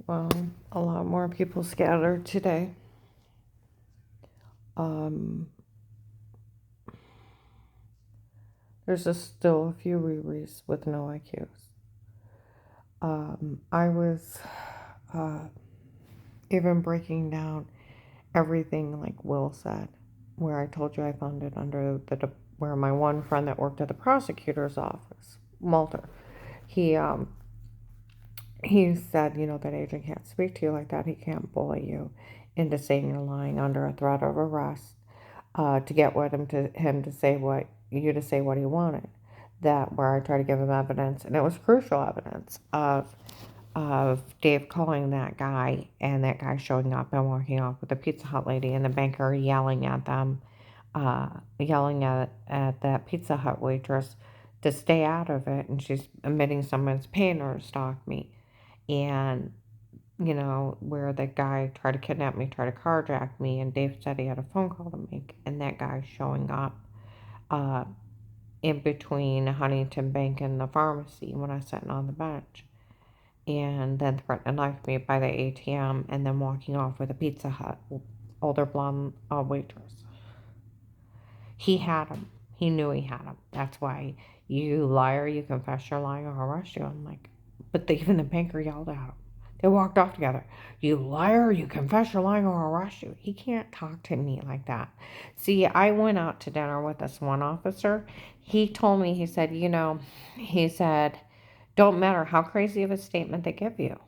Well, a lot more people scattered today. Um, there's just still a few Riri's with no IQs. I was uh, even breaking down everything like Will said, where I told you I found it under where my one friend that worked at the prosecutor's office, Walter, he um he said, that agent can't speak to you like that. He can't bully you into saying you're lying under a threat of arrest to get him to say what he wanted. That where I tried to give him evidence, and it was crucial evidence of Dave calling that guy and that guy showing up and walking off with the Pizza Hut lady and the banker yelling at them, yelling at that Pizza Hut waitress to stay out of it, and she's admitting someone's paying her to stalk me. And where the guy tried to kidnap me, tried to carjack me, and Dave said he had a phone call to make, and that guy showing up uh, in between Huntington Bank and the pharmacy when I was sitting on the bench, and then threatened to knife me by the ATM, and then walking off with a Pizza Hut older blonde waitress. He had him. He knew he had him. That's why, you liar, you confess you're lying, or I'll arrest you. I'm like, but even the banker yelled at him. They walked off together. You liar, you confess you're lying, or I'll arrest you. He can't talk to me like that. See, I went out to dinner with this one officer. He told me, he said, don't matter how crazy of a statement they give you.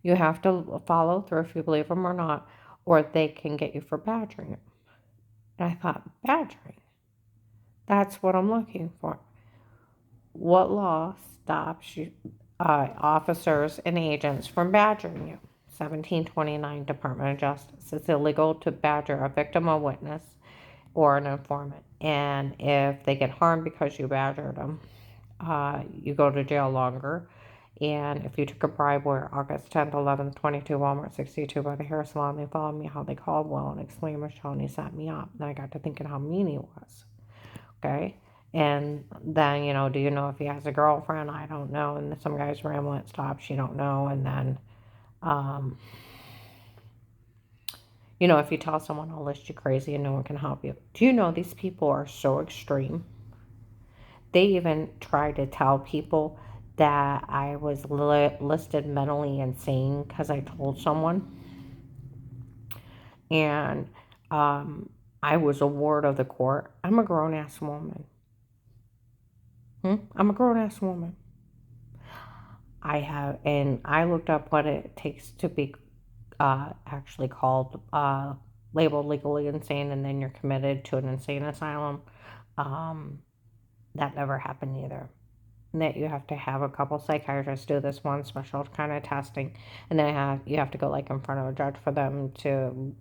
You have to follow through if you believe them or not, or they can get you for badgering. And I thought, badgering? That's what I'm looking for. What law stops you, officers and agents from badgering you? 1729 Department of Justice. It's illegal to badger a victim, a witness, or an informant. And if they get harmed because you badgered them, you go to jail longer. And if you took a bribe, where August 10th, 11th, 22, Walmart 62 by the hair salon, they followed me how they called Will and explained Michelle, and he set me up. And I got to thinking how mean he was. Okay. And then, do you know if he has a girlfriend? I don't know. And some guys ramble, it stops, you don't know. And then, um, if you tell someone, I'll list you crazy and no one can help you. Do you know these people are so extreme? They even try to tell people that I was listed mentally insane because I told someone. And I was a ward of the court. I'm a grown ass woman. I'm a grown ass woman. And I looked up what it takes to be actually called labeled legally insane, and then you're committed to an insane asylum. Um, that never happened either. And that you have to have a couple psychiatrists do this one special kind of testing, and then you have to go like in front of a judge for them to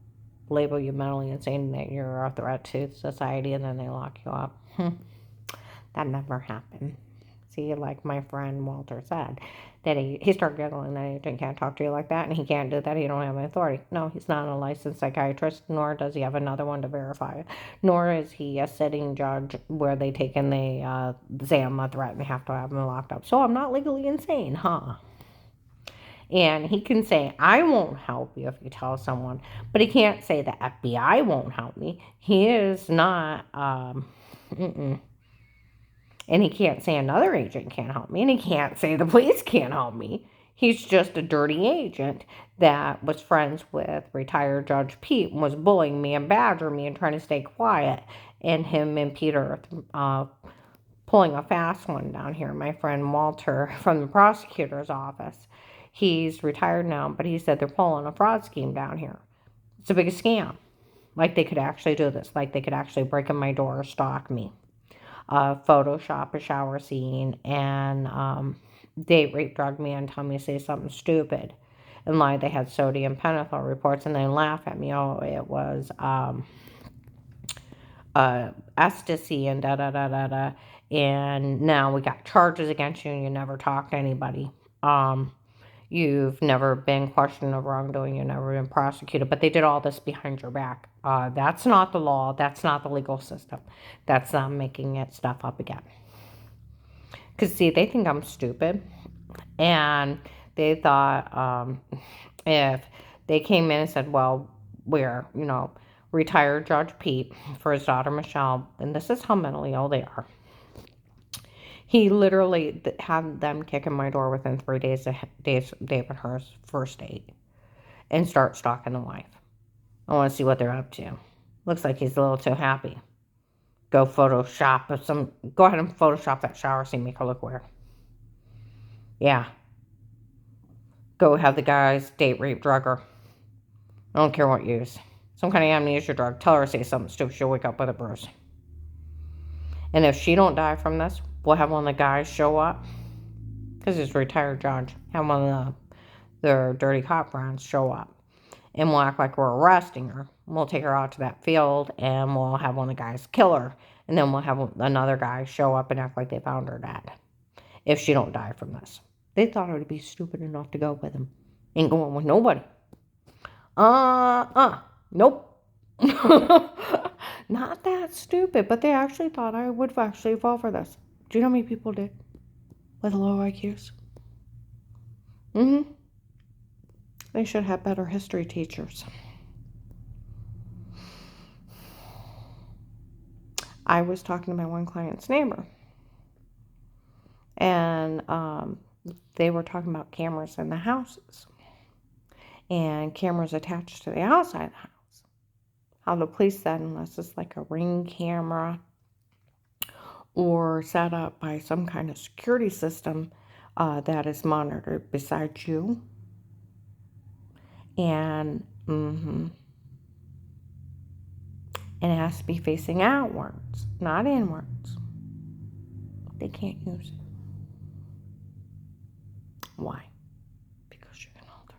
label you mentally insane, that you're a threat to society, and then they lock you up. That never happened. See, like my friend Walter said, that he started giggling that agent can't talk to you like that, and he can't do that, he don't have any authority. No, he's not a licensed psychiatrist, nor does he have another one to verify it, nor is he a sitting judge where they take and they say I'm a threat and they have to have him locked up. So I'm not legally insane, huh? And he can say, I won't help you if you tell someone, but he can't say the FBI won't help me. He is not, and he can't say another agent can't help me, and he can't say the police can't help me. He's just a dirty agent that was friends with retired Judge Pete and was bullying me and badgering me and trying to stay quiet. And him and Peter pulling a fast one down here. My friend Walter from the prosecutor's office. He's retired now, but he said they're pulling a fraud scheme down here. It's a big scam. Like they could actually do this. Like they could actually break in my door or stalk me. Photoshop a shower scene and date rape drug me and tell me to say something stupid and lie they had sodium pentothal reports and then laugh at me. Oh, it was ecstasy and da da da da da. And now we got charges against you and you never talked to anybody. You've never been questioned of wrongdoing. You've never been prosecuted. But they did all this behind your back. That's not the law. That's not the legal system. That's not making it stuff up again. Because, see, they think I'm stupid. And They thought if they came in and said, well, we're, retired Judge Pete for his daughter Michelle, and this is how mentally ill they are. He literally had them kick in my door within 3 days of David Hearst's first date and start stalking the wife. I want to see what they're up to. Looks like he's a little too happy. Go ahead and Photoshop that shower scene, make her look weird. Yeah. Go have the guys date rape drug her. I don't care what use. Some kind of amnesia drug. Tell her to say something stupid. She'll wake up with a bruise. And if she don't die from this, we'll have one of the guys show up. Because he's a retired judge. Have one of their dirty cop friends show up. And we'll act like we're arresting her. We'll take her out to that field and we'll have one of the guys kill her. And then we'll have another guy show up and act like they found her dead. If she don't die from this. They thought I would be stupid enough to go with him. Ain't going with nobody. Nope. Not that stupid, but they actually thought I would actually fall for this. Do you know how many people did? With low IQs? They should have better history teachers. I was talking to my one client's neighbor. And they were talking about cameras in the houses. And cameras attached to the outside of the house. How the police said, unless it's like a Ring camera or set up by some kind of security system that is monitored beside you. And it has to be facing outwards, not inwards. They can't use it. Why? Because you can alter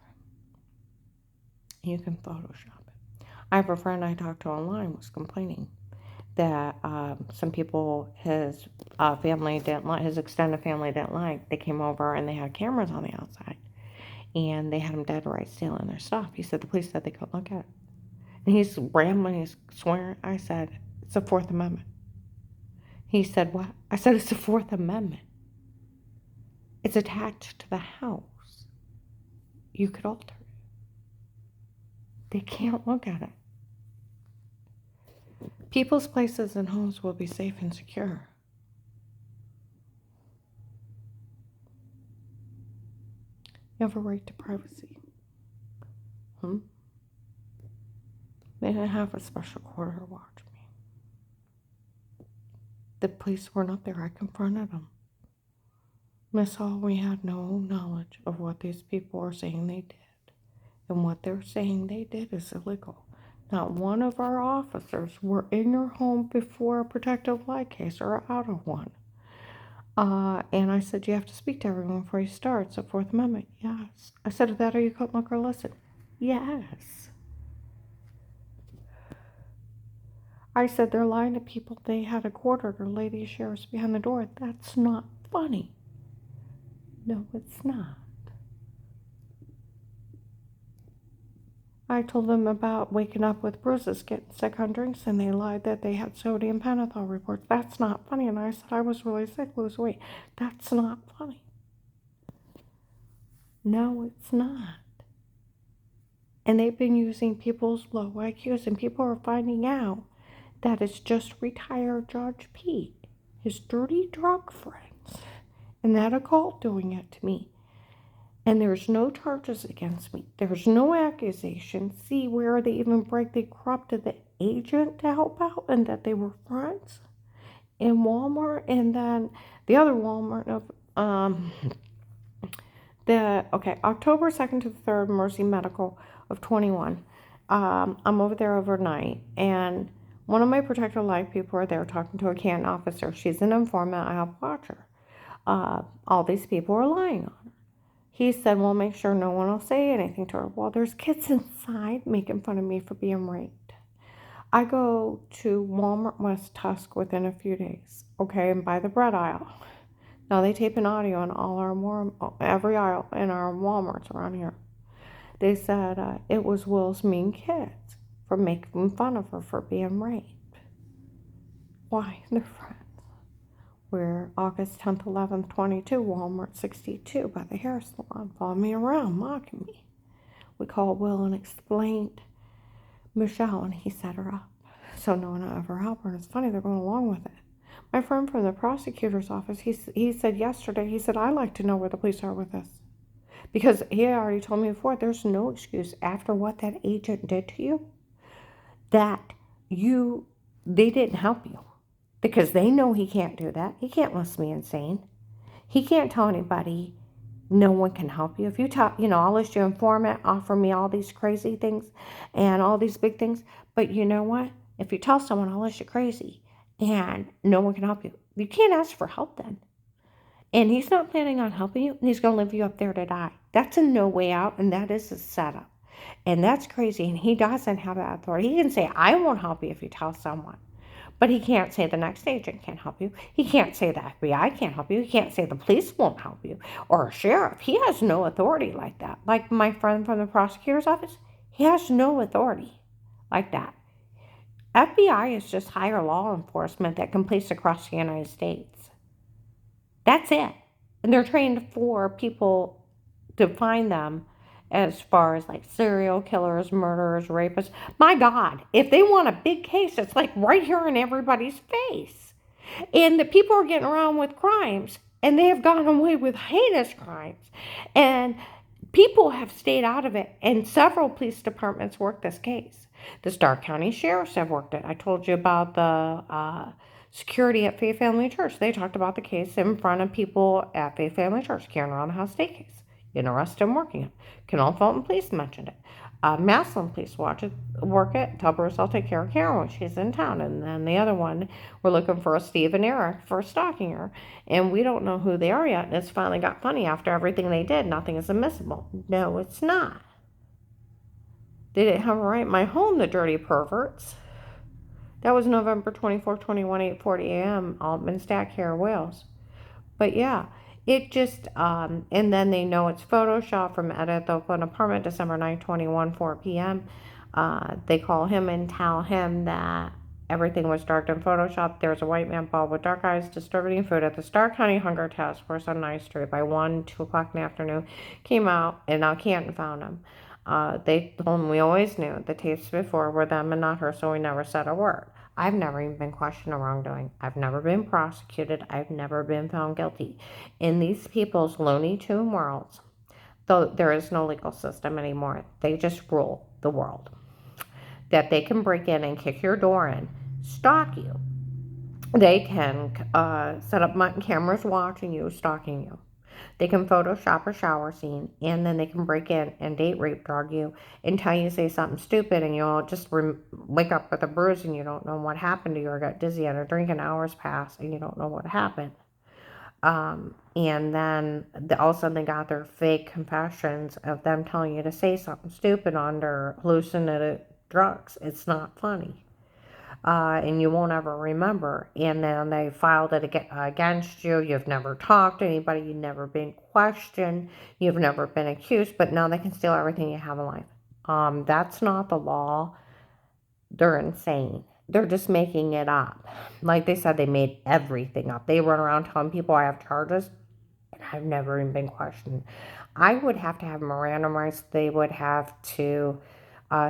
it. You can Photoshop it. I have a friend I talked to online was complaining that some people, his family didn't like, his extended family didn't like. They came over and they had cameras on the outside. And they had him dead right stealing their stuff. He said the police said they couldn't look at it. And he's rambling, he's swearing. I said, it's the Fourth Amendment. He said, what? I said, it's the Fourth Amendment. It's attached to the house. You could alter it. They can't look at it. People's places and homes will be safe and secure. You have a right to privacy. They didn't have a special quarter to watch me. The police weren't up there. I confronted them. Miss Hall, we had no knowledge of what these people are saying they did. And what they're saying they did is illegal. Not one of our officers were in your home before a protective light case or out of one. And I said, you have to speak to everyone before you start. It's the Fourth Amendment. Yes. I said, if that or you couldn't look or listen. Yes. I said, they're lying to people. They had a quarter or lady sheriffs behind the door. That's not funny. No, it's not. I told them about waking up with bruises, getting sick on drinks, and they lied that they had sodium pentothal reports. That's not funny. And I said, I was really sick, lose weight. That's not funny. No, it's not. And they've been using people's low IQs, and people are finding out that it's just retired Judge Pete, his dirty drug friends, and that occult doing it to me. And there's no charges against me. There's no accusation. See where they even they corrupted the agent to help out and that they were friends in Walmart. And then the other Walmart of, October 2nd to the 3rd, Mercy Medical of 21. I'm over there overnight and one of my protected life people are there talking to a Canton officer. She's an informant. I help watch her. All these people are lying on her. He said, well, make sure no one will say anything to her. Well, there's kids inside making fun of me for being raped. I go to Walmart West Tusk within a few days, okay, and buy the bread aisle. Now, they tape an audio on every aisle in our Walmarts around here. They said it was Will's mean kids for making fun of her for being raped. Why? They're friends. where August 10th, 11th, 22, Walmart 62 by the hair salon, followed me around, mocking me. We called Will and explained Michelle, and he set her up. So no one will ever help her, and it's funny, they're going along with it. My friend from the prosecutor's office, he said yesterday, he said, I'd like to know where the police are with this. Because he had already told me before, there's no excuse after what that agent did to you, that they didn't help you. Because they know he can't do that. He can't list me insane. He can't tell anybody no one can help you. If you talk, I'll list you informant, offer me all these crazy things and all these big things. But you know what? If you tell someone I'll list you crazy and no one can help you, you can't ask for help then. And he's not planning on helping you, and he's going to leave you up there to die. That's a no way out, and that is a setup. And that's crazy, and he doesn't have that authority. He can say, I won't help you if you tell someone. But he can't say the next agent can't help you. He can't say the FBI can't help you. He can't say the police won't help you. Or a sheriff. He has no authority like that. Like my friend from the prosecutor's office, he has no authority like that. FBI is just higher law enforcement that can police across the United States. That's it. And they're trained for people to find them as far as like serial killers, murderers, rapists. My God, if they want a big case, it's like right here in everybody's face. And the people are getting around with crimes, and they have gone away with heinous crimes. And people have stayed out of it, and several police departments work this case. The Stark County Sheriffs have worked it. I told you about the security at Faith Family Church. They talked about the case in front of people at Faith Family Church, Karen Roundhouse State case. Interested in working it. Canal Fulton Police mentioned it. Massillon Police work it. Tell Bruce I'll take care of Karen when she's in town. And then the other one, we're looking for a Steve and Eric for stalking her. And we don't know who they are yet. And it's finally got funny after everything they did. Nothing is admissible. No, it's not. They didn't have a right in my home, the dirty perverts. That was November 24, 21, 8:40 a.m. Altman Stack here, Wales. But yeah, it just, and then they know it's Photoshop from Edith Oakland apartment, December 9, 21, 4 p.m. They call him and tell him that everything was dark in Photoshop. There's a white man bald with dark eyes distributing food at the Stark County Hunger Task Force on 9th Street by 2 o'clock in the afternoon. Came out, and now Canton found him. They told him we always knew the tapes before were them and not her, so we never said a word. I've never even been questioned of wrongdoing. I've never been prosecuted. I've never been found guilty. In these people's Looney Tune worlds, though there is no legal system anymore, they just rule the world. That they can break in and kick your door in, stalk you. They can set up mutton cameras watching you, stalking you. They can Photoshop a shower scene, and then they can break in and date rape drug you until you say something stupid, and you'll just wake up with a bruise and you don't know what happened to you, or got dizzy on a drink and hours pass and you don't know what happened. And then all of a sudden they got their fake confessions of them telling you to say something stupid under hallucinated drugs. It's not funny. And you won't ever remember. And then they filed it against you. You've never talked to anybody. You've never been questioned. You've never been accused. But now they can steal everything you have in life. That's not the law. They're insane. They're just making it up. Like they said, they made everything up. They run around telling people I have charges, and I've never even been questioned. I would have to have Miranda rights. They would have to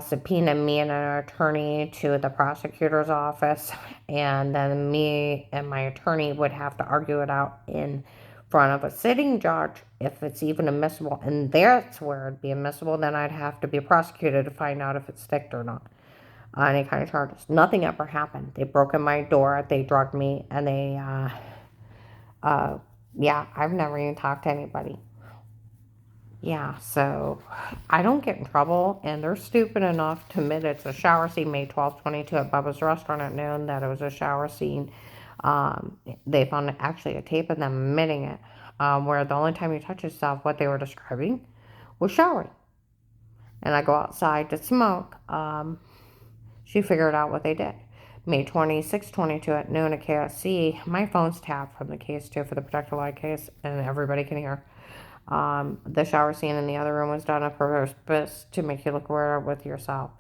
subpoena me and an attorney to the prosecutor's office, and then me and my attorney would have to argue it out in front of a sitting judge if it's even admissible, and that's where it'd be admissible. Then I'd have to be prosecuted to find out if it's sticked or not. Any kind of charges. Nothing ever happened. They broke in my door, they drugged me, and they I've never even talked to anybody. Yeah, so I don't get in trouble, and they're stupid enough to admit it's a shower scene, May 12th, 22 at Bubba's Restaurant at noon, that it was a shower scene. They found actually a tape of them admitting it, where the only time you touch yourself, what they were describing, was showering. And I go outside to smoke. She figured out what they did. May 26, 22 at noon at KSC. My phone's tapped from the case too for the protected light case, and everybody can hear. The shower scene in the other room was done on purpose to make you look weird with yourself.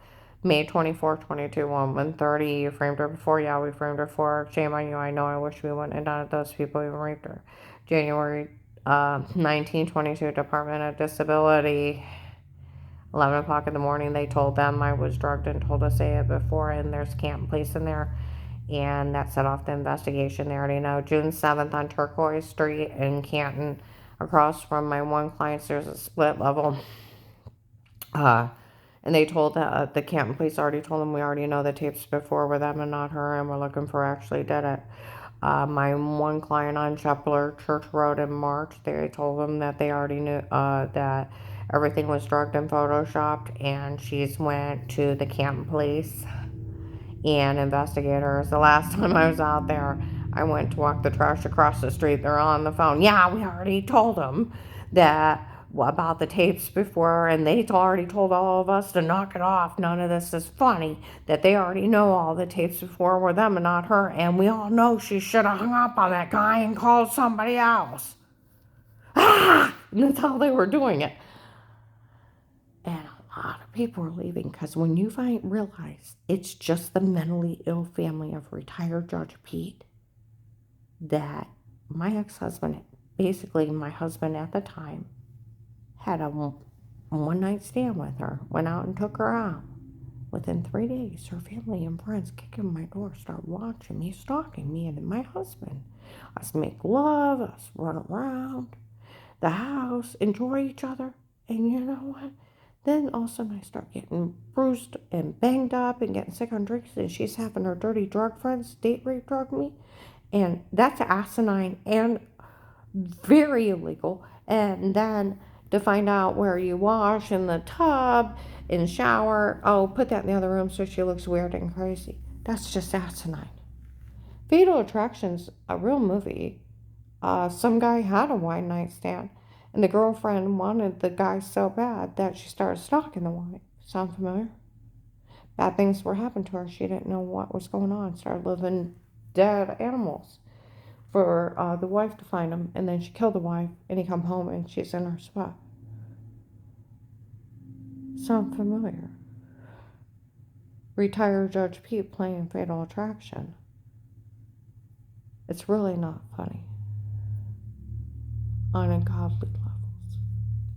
May 24th, 22, 1:30. You framed her before. Yeah, we framed her for. Shame on you. I know. I wish we wouldn't have done it. Those people even raped her. January 1922, Department of Disability. 11 o'clock in the morning, they told them I was drugged and told to say it before, and there's Canton Police in there. And that set off the investigation. They already know. June 7th on Turquoise Street in Canton, across from my one client's, there's a split level. And they told the Canton Police already told them we already know the tapes before were them and not her, and we're looking for actually did it. My one client on Chepler Church Road in March, they told them that they already knew that everything was drugged and photoshopped, and she's went to the Canton Police and investigators. The last time I was out there, I went to walk the trash across the street. They're on the phone. Yeah, we already told them that about the tapes before, and they already told all of us to knock it off. None of this is funny. That they already know all the tapes before were them and not her, and we all know she should have hung up on that guy and called somebody else. Ah! And that's how they were doing it. And a lot of people are leaving because when you realize it's just the mentally ill family of retired Judge Pete, that my ex-husband, basically my husband at the time, had a one-night stand with her, went out and took her out. Within 3 days, her family and friends kick in my door, start watching me, stalking me and my husband. Us make love, us run around the house, enjoy each other, and you know what? Then all of a sudden I start getting bruised and banged up and getting sick on drinks, and she's having her dirty drug friends date rape drug me. And that's asinine and very illegal. And then to find out where you wash in the tub, in the shower, oh, put that in the other room so she looks weird and crazy. That's just asinine. Fatal Attraction's a real movie. Some guy had a one night stand, and the girlfriend wanted the guy so bad that she started stalking the wife. Sound familiar? Bad things were happening to her. She didn't know what was going on. Started living dead animals for the wife to find him, and then she killed the wife, and he come home, and she's in her spot. Sound familiar? Retired Judge Pete playing Fatal Attraction. It's really not funny. On ungodly levels.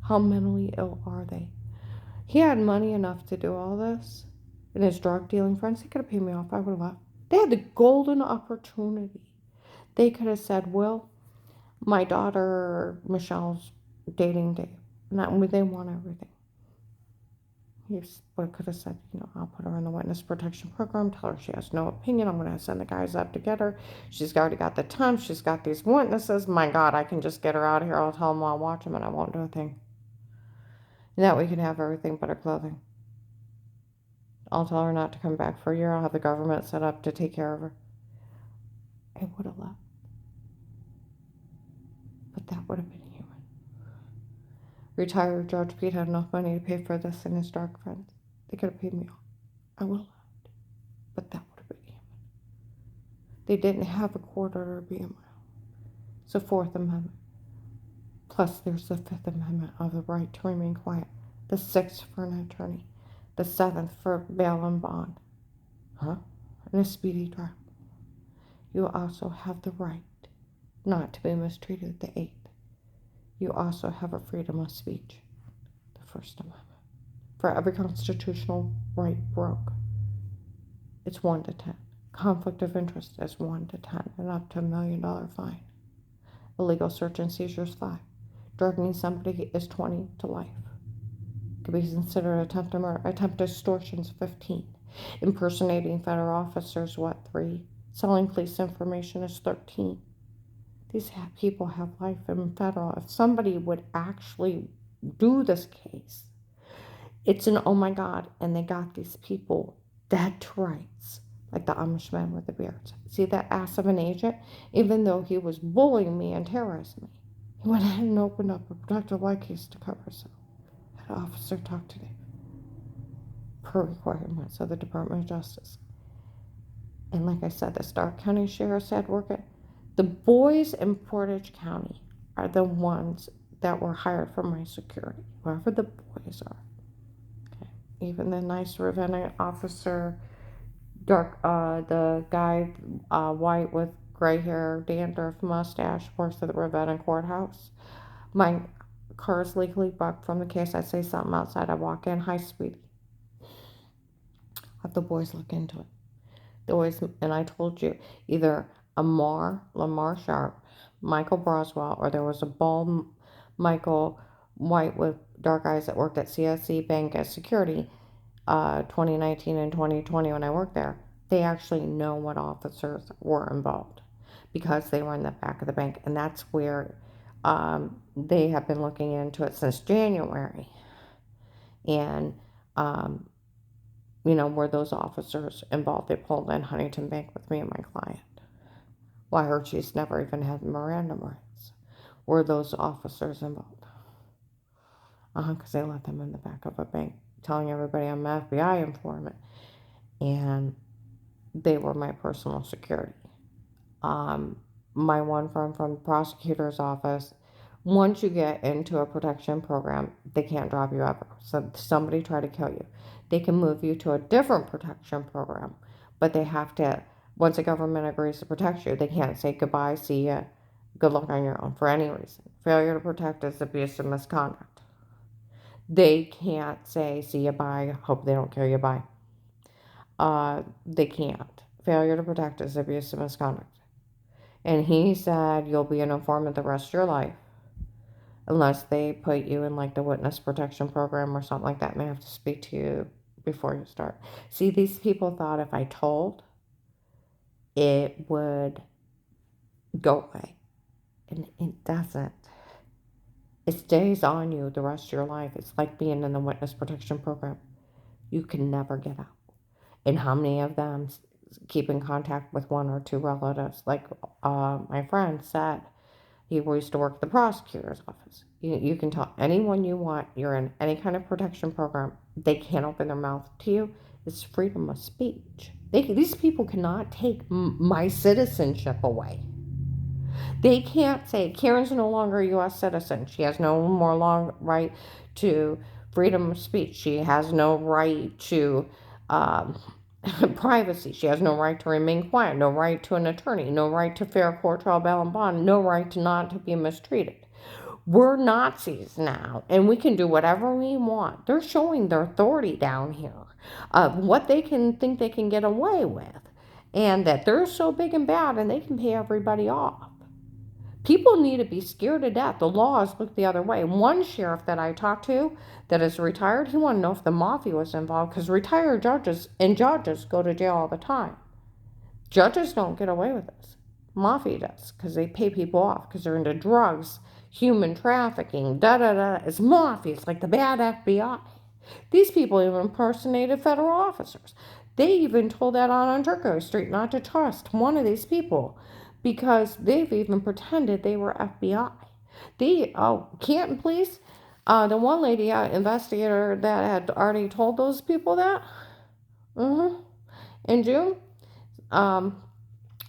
How mentally ill are they? He had money enough to do all this, and his drug dealing friends, he could have paid me off. I would have left. They had the golden opportunity. They could have said, Will, my daughter Michelle's dating Dave, and they want everything. He could have said, I'll put her in the witness protection program, tell her she has no opinion, I'm going to send the guys up to get her. She's already got the time, she's got these witnesses. My God, I can just get her out of here. I'll tell them I'll watch them, and I won't do a thing. And that we can have everything but her clothing. I'll tell her not to come back for a year. I'll have the government set up to take care of her. I would have left. But that would have been human. Retired Judge Pete had enough money to pay for this and his dark friends. They could have paid me off. I will have. But that would have been human. They didn't have a quarter or be a mile. It's the Fourth Amendment. Plus there's the Fifth Amendment of the right to remain quiet. The Sixth for an attorney. The Seventh for bail and bond. And a speedy trial. You also have the right not to be mistreated. The Eighth. You also have a freedom of speech. The First Amendment. For every constitutional right broke, it's 1 to 10. Conflict of interest is 1 to 10 and up to $1 million fine. Illegal search and seizure is 5. Drugging somebody is 20 to life. Could be considered attempted murder. Attempt extortion is 15. Impersonating federal officers, 3. Selling police information is 13. These people have life in federal. If somebody would actually do this case, it's an oh my God, and they got these people dead to rights, like the Amish man with the beards. See that ass of an agent? Even though he was bullying me and terrorizing me, he went ahead and opened up a protective light case to cover himself. Had an officer talk to Dave, per requirements of the Department of Justice. And like I said, the Stark County Sheriff's had working. The boys in Portage County are the ones that were hired for my security, whoever the boys are. Okay. Even the nice Ravenna officer, the guy, white with gray hair, dandruff, mustache, works at the Ravenna courthouse. My car's legally booked from the case. I say something outside, I walk in, hi, sweetie. Have the boys look into it. The boys, and I told you, either Lamar Sharp, Michael Broswell, or there was a bald Michael White with dark eyes that worked at CSC Bank as security, 2019 and 2020 when I worked there. They actually know what officers were involved because they were in the back of the bank, and that's where they have been looking into it since January. And were those officers involved? They pulled in Huntington Bank with me and my client. Well, I heard she's never even had Miranda rights. Were those officers involved? Because they let them in the back of a bank, telling everybody I'm an FBI informant, and they were my personal security. My one friend from the prosecutor's office, once you get into a protection program, they can't drop you ever. So if somebody try to kill you, they can move you to a different protection program, but they have to, once the government agrees to protect you, they can't say goodbye, see ya, good luck on your own for any reason. Failure to protect is abuse and misconduct. They can't say see ya, bye, hope they don't kill you, bye. They can't. Failure to protect is abuse and misconduct. And he said you'll be an informant the rest of your life unless they put you in like the witness protection program or something like that, and they have to speak to you before you start. See, these people thought if I told, it would go away. And it doesn't. It stays on you the rest of your life. It's like being in the witness protection program. You can never get out. And how many of them keep in contact with one or two relatives? Like my friend said, he used to work at the prosecutor's office. You can tell anyone you want, you're in any kind of protection program, they can't open their mouth to you. It's freedom of speech. These people cannot take my citizenship away. They can't say Karen's no longer a U.S. citizen. She has no more long right to freedom of speech. She has no right to privacy. She has no right to remain quiet, no right to an attorney, no right to fair court trial, bail, and bond, no right to not to be mistreated. We're Nazis now, and we can do whatever we want. They're showing their authority down here of what they can think they can get away with, and that they're so big and bad and they can pay everybody off. People need to be scared to death. The laws look the other way. One sheriff that I talked to that is retired, he wanted to know if the mafia was involved because retired judges go to jail all the time. Judges don't get away with this. Mafia does because they pay people off because they're into drugs, human trafficking, da-da-da. It's mafia. It's like the bad FBI. These people even impersonated federal officers. They even told that on Turco Street not to trust one of these people because they've even pretended they were FBI. Canton Police, the one lady investigator that had already told those people that in June,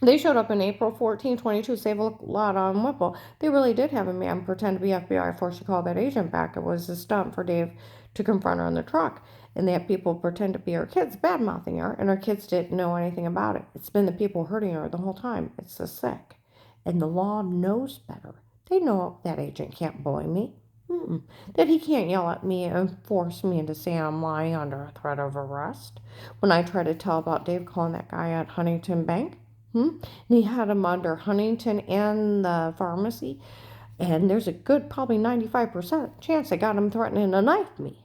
they showed up in April 14, 22, save a lot on Whipple. They really did have a man pretend to be FBI before she called that agent back. It was a stunt for Dave to confront her in the truck. And they had people pretend to be her kids, bad-mouthing her, and her kids didn't know anything about it. It's been the people hurting her the whole time. It's so sick. And the law knows better. They know that agent can't bully me. That he can't yell at me and force me into saying I'm lying under a threat of arrest. When I try to tell about Dave calling that guy at Huntington Bank, and he had him under Huntington and the pharmacy, and there's a good probably 95% chance they got him threatening to knife me.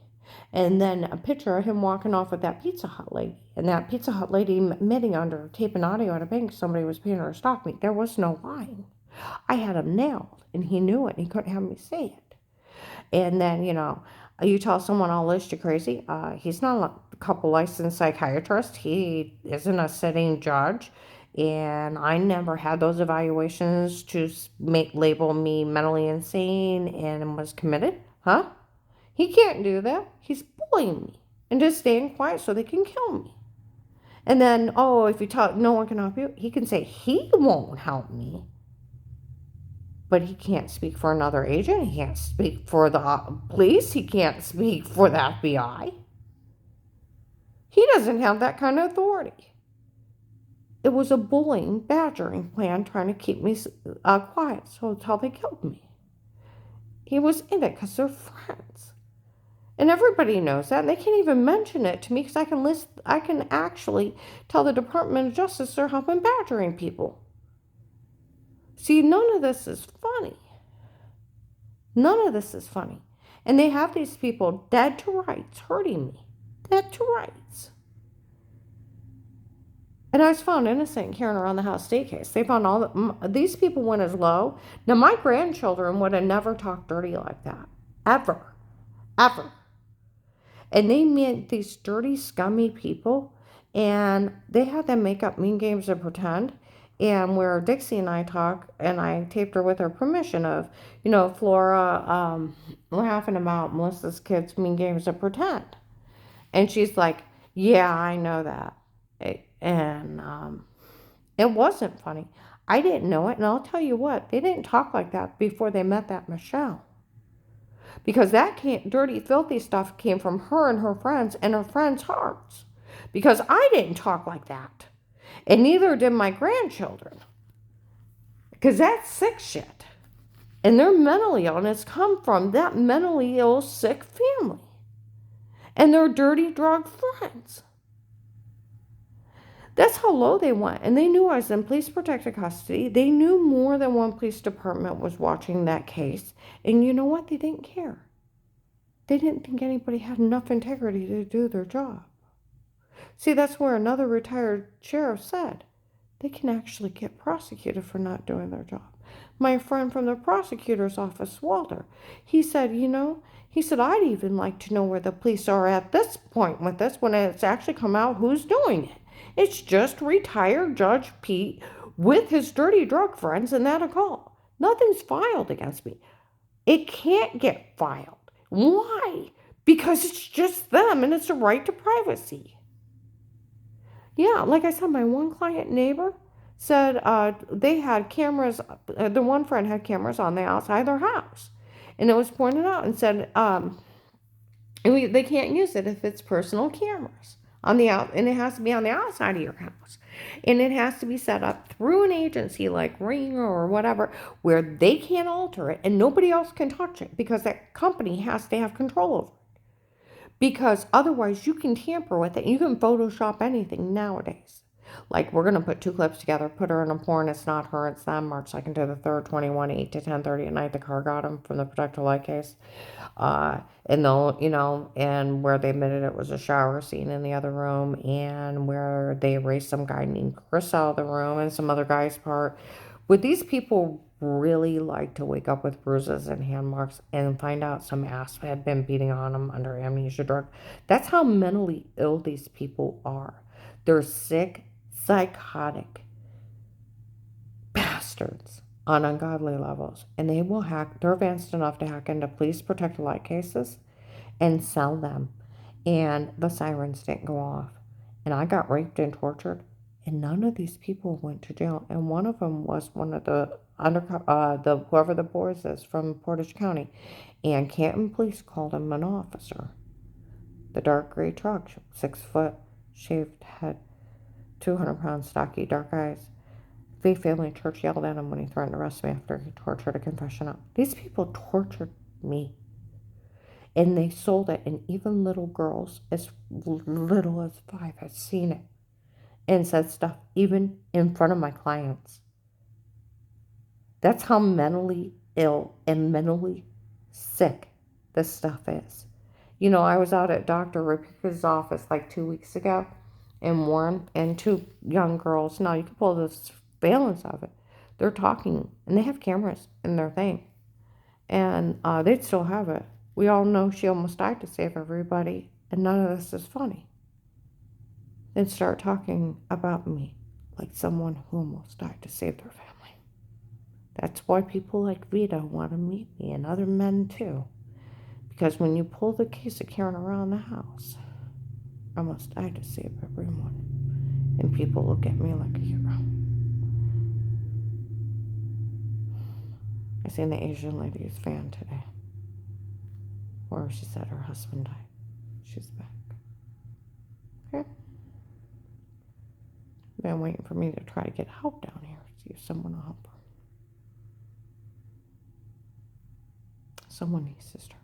And then a picture of him walking off with that Pizza Hut lady, and that Pizza Hut lady admitting under tape and audio at a bank somebody was paying her to stalk me. There was no lying. I had him nailed, and he knew it, and he couldn't have me say it. And then, you tell someone I'll list you crazy. He's not a couple licensed psychiatrist. He isn't a sitting judge. And I never had those evaluations to label me mentally insane and was committed. Huh? He can't do that. He's bullying me and just staying quiet so they can kill me. And then, if you tell no one can help you, he can say he won't help me. But he can't speak for another agent. He can't speak for the police. He can't speak for the FBI. He doesn't have that kind of authority. It was a bullying, badgering plan trying to keep me quiet, so until they killed me. He was in it because they're friends. And everybody knows that, and they can't even mention it to me because I can actually tell the Department of Justice they're helping badgering people. See, none of this is funny. None of this is funny. And they have these people dead to rights hurting me. Dead to rights. And I was found innocent carrying around the house state case. They found these people went as low. Now, my grandchildren would have never talked dirty like that. Ever. Ever. And they met these dirty, scummy people, and they had them make up mean games of pretend. And where Dixie and I talk, and I taped her with her permission of, Flora laughing about Melissa's kids' mean games of pretend. And she's like, yeah, I know that. And it wasn't funny. I didn't know it, and I'll tell you what, they didn't talk like that before they met that Michelle. Because that dirty, filthy stuff came from her and her friends' hearts. Because I didn't talk like that. And neither did my grandchildren. Because that's sick shit. And their mental illness come from that mentally ill, sick family. And their dirty drug friends. That's how low they went. And they knew I was in police protective custody. They knew more than one police department was watching that case. And you know what? They didn't care. They didn't think anybody had enough integrity to do their job. See, that's where another retired sheriff said they can actually get prosecuted for not doing their job. My friend from the prosecutor's office, Walter, he said, I'd even like to know where the police are at this point with this when it's actually come out who's doing it. It's just retired Judge Pete with his dirty drug friends, and that a call. Nothing's filed against me. It can't get filed. Why? Because it's just them and it's a right to privacy. Yeah, like I said, my one client neighbor said they had cameras. The one friend had cameras on the outside of their house. And it was pointed out and said they can't use it if it's personal cameras. And it has to be on the outside of your house. And it has to be set up through an agency like Ring or whatever where they can't alter it and nobody else can touch it because that company has to have control over it. Because otherwise you can tamper with it. You can Photoshop anything nowadays. Like we're going to put two clips together, put her in a porn, it's not her, it's them, March 2nd to the 3rd, 21, 8 to 10:30 at night, the car got him from the Protect Her Life case. And they'll, and where they admitted it was a shower scene in the other room, and where they erased some guy named Chris out of the room and some other guy's part. Would these people really like to wake up with bruises and hand marks and find out some ass had been beating on them under amnesia drug? That's how mentally ill these people are. They're sick, psychotic bastards on ungodly levels, and they're advanced enough to hack into police protected light cases and sell them, and the sirens didn't go off, and I got raped and tortured, and none of these people went to jail, and one of them was one of the whoever the boys is from Portage County, and Canton Police called him an officer. The dark gray truck, 6 foot, shaved head, 200-pound, stocky, dark eyes. Faith Family Church yelled at him when he threatened to arrest me after he tortured a confession up. These people tortured me. And they sold it, and even little girls as little as 5 had seen it and said stuff even in front of my clients. That's how mentally ill and mentally sick this stuff is. I was out at Dr. Rebecca's office like 2 weeks ago, and Warren and 2 young girls. Now you can pull the surveillance of it. They're talking, and they have cameras in their thing, and they'd still have it. We all know she almost died to save everybody, and none of this is funny. Then start talking about me like someone who almost died to save their family. That's why people like Vito want to meet me, and other men too. Because when you pull the case of carrying around the house, I almost died to save everyone. And people look at me like a hero. I seen the Asian lady's van today, where she said her husband died. She's back. Okay? been waiting for me to try to get help down here. See if someone will help her. Someone needs to start